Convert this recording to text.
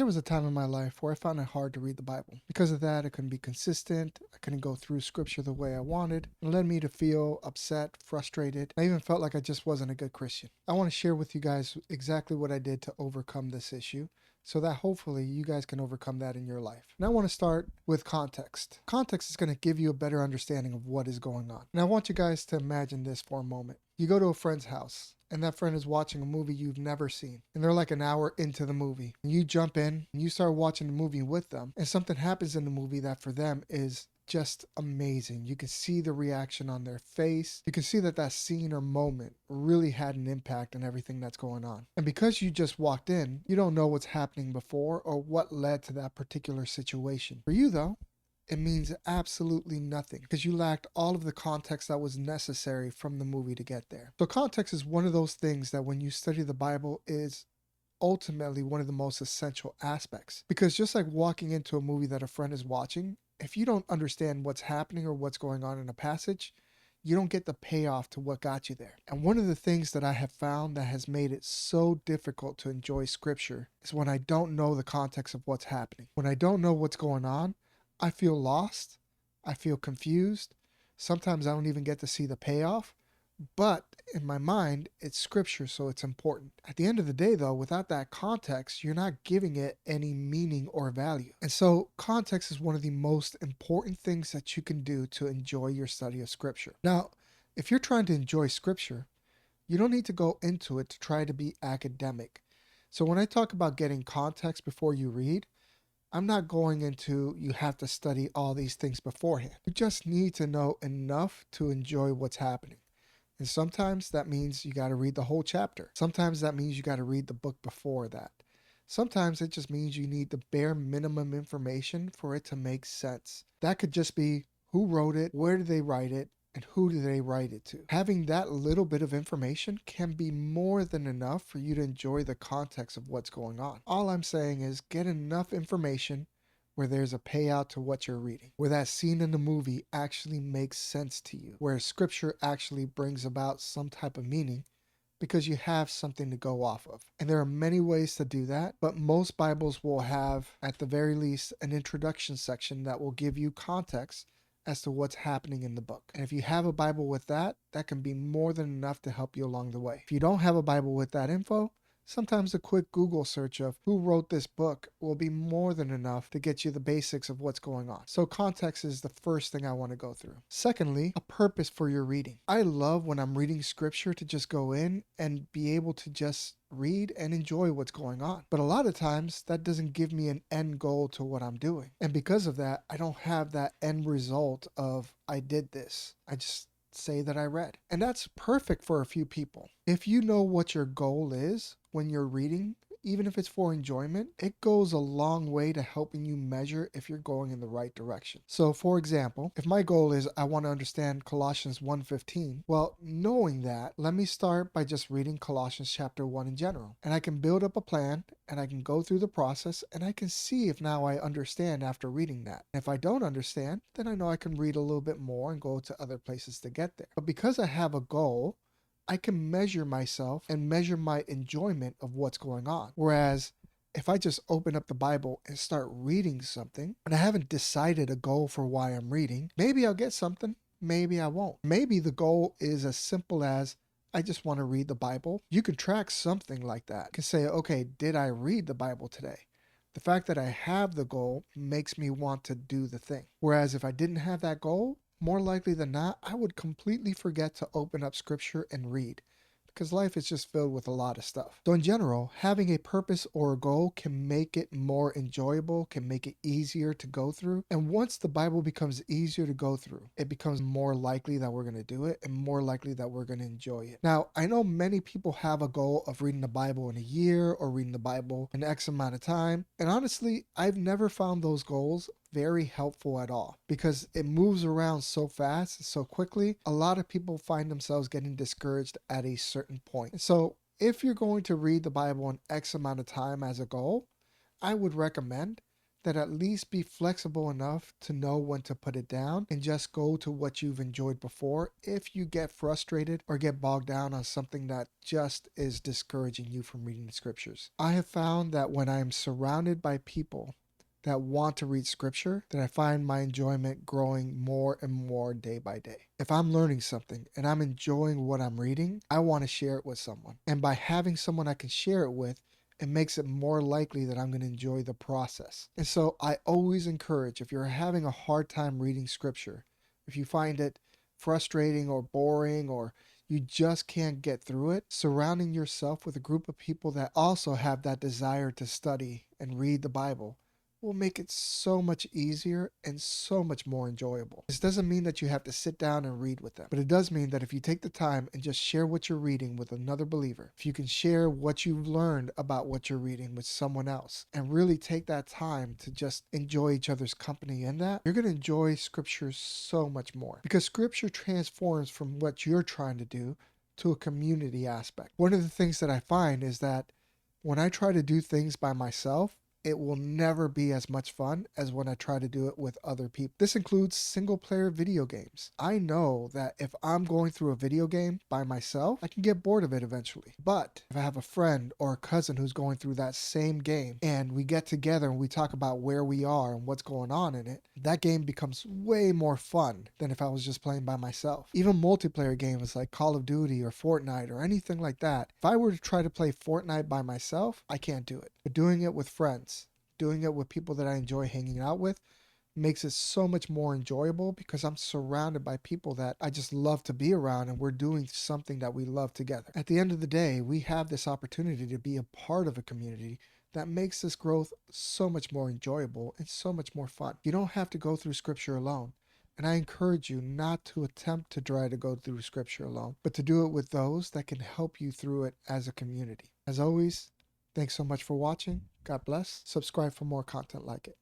There was a time in my life where I found it hard to read the Bible. Because of that, I couldn't be consistent. I couldn't go through scripture the way I wanted. It led me to feel upset, frustrated. I even felt like I just wasn't a good Christian. I want to share with you guys exactly what I did to overcome this issue so that hopefully you guys can overcome that in your life. And I want to start with context. Context is going to give you a better understanding of what is going on. And I want you guys to imagine this for a moment. You go to a friend's house, and that friend is watching a movie you've never seen, and they're like an hour into the movie, and you jump in and you start watching the movie with them, and something happens in the movie that for them is just amazing. You can see the reaction on their face. You can see that that scene or moment really had an impact on everything that's going on. And because you just walked in, you don't know what's happening before or what led to that particular situation. For you though, it means absolutely nothing because you lacked all of the context that was necessary from the movie to get there. So context is one of those things that when you study the Bible is ultimately one of the most essential aspects. Because just like walking into a movie that a friend is watching, if you don't understand what's happening or what's going on in a passage, you don't get the payoff to what got you there. And one of the things that I have found that has made it so difficult to enjoy scripture is when I don't know the context of what's happening. When I don't know what's going on, I feel lost. I feel confused. Sometimes I don't even get to see the payoff. But in my mind, it's scripture, so it's important. At the end of the day, though, without that context, you're not giving it any meaning or value. And so, context is one of the most important things that you can do to enjoy your study of scripture. Now, if you're trying to enjoy scripture, you don't need to go into it to try to be academic. So, when I talk about getting context before you read, I'm not going into you have to study all these things beforehand. You just need to know enough to enjoy what's happening. And sometimes that means you got to read the whole chapter. Sometimes that means you got to read the book before that. Sometimes it just means you need the bare minimum information for it to make sense. That could just be who wrote it, where did they write it, and who did they write it to. Having that little bit of information can be more than enough for you to enjoy the context of what's going on. All I'm saying is get enough information where there's a payout to what you're reading, where that scene in the movie actually makes sense to you, where scripture actually brings about some type of meaning because you have something to go off of. And there are many ways to do that, but most Bibles will have, at the very least, an introduction section that will give you context as to what's happening in the book. And if you have a Bible with that, that can be more than enough to help you along the way. If you don't have a Bible with that info, sometimes a quick Google search of who wrote this book will be more than enough to get you the basics of what's going on. So context is the first thing I want to go through. Secondly, a purpose for your reading. I love when I'm reading scripture to just go in and be able to just read and enjoy what's going on. But a lot of times that doesn't give me an end goal to what I'm doing. And because of that, I don't have that end result of I did this. I just say that I read. And that's perfect for a few people. If you know what your goal is when you're reading, even if it's for enjoyment, it goes a long way to helping you measure if you're going in the right direction. So for example, if my goal is I want to understand Colossians 1:15, well, knowing that, let me start by just reading Colossians chapter 1 in general. And I can build up a plan and I can go through the process and I can see if now I understand after reading that. If I don't understand, then I know I can read a little bit more and go to other places to get there. But because I have a goal, I can measure myself and measure my enjoyment of what's going on. Whereas if I just open up the Bible and start reading something and I haven't decided a goal for why I'm reading, maybe I'll get something, maybe I won't. Maybe the goal is as simple as I just want to read the Bible. You can track something like that. You can say, okay, did I read the Bible today? The fact that I have the goal makes me want to do the thing. Whereas if I didn't have that goal, more likely than not, I would completely forget to open up scripture and read because life is just filled with a lot of stuff. So in general, having a purpose or a goal can make it more enjoyable, can make it easier to go through. And once the Bible becomes easier to go through, it becomes more likely that we're going to do it and more likely that we're going to enjoy it. Now, I know many people have a goal of reading the Bible in a year or reading the Bible in X amount of time. And honestly, I've never found those goals very helpful at all because it moves around so fast, so quickly. A lot of people find themselves getting discouraged at a certain point. So if you're going to read the Bible in X amount of time as a goal, I would recommend that at least be flexible enough to know when to put it down and just go to what you've enjoyed before if you get frustrated or get bogged down on something that just is discouraging you from reading the scriptures. I have found that when I am surrounded by people that want to read scripture, that I find my enjoyment growing more and more day by day. If I'm learning something and I'm enjoying what I'm reading, I want to share it with someone. And by having someone I can share it with, it makes it more likely that I'm going to enjoy the process. And so I always encourage, if you're having a hard time reading scripture, if you find it frustrating or boring or you just can't get through it, surrounding yourself with a group of people that also have that desire to study and read the Bible will make it so much easier and so much more enjoyable. This doesn't mean that you have to sit down and read with them, but it does mean that if you take the time and just share what you're reading with another believer, if you can share what you've learned about what you're reading with someone else and really take that time to just enjoy each other's company in that, you're going to enjoy scripture so much more because scripture transforms from what you're trying to do to a community aspect. One of the things that I find is that when I try to do things by myself, it will never be as much fun as when I try to do it with other people. This includes single player video games. I know that if I'm going through a video game by myself, I can get bored of it eventually. But if I have a friend or a cousin who's going through that same game and we get together and we talk about where we are and what's going on in it, that game becomes way more fun than if I was just playing by myself. Even multiplayer games like Call of Duty or Fortnite or anything like that, if I were to try to play Fortnite by myself, I can't do it. But doing it with friends, doing it with people that I enjoy hanging out with, makes it so much more enjoyable because I'm surrounded by people that I just love to be around and we're doing something that we love together. At the end of the day, we have this opportunity to be a part of a community that makes this growth so much more enjoyable and so much more fun. You don't have to go through scripture alone. And I encourage you not to attempt to try to go through scripture alone, but to do it with those that can help you through it as a community. As always, thanks so much for watching. God bless. Subscribe for more content like it.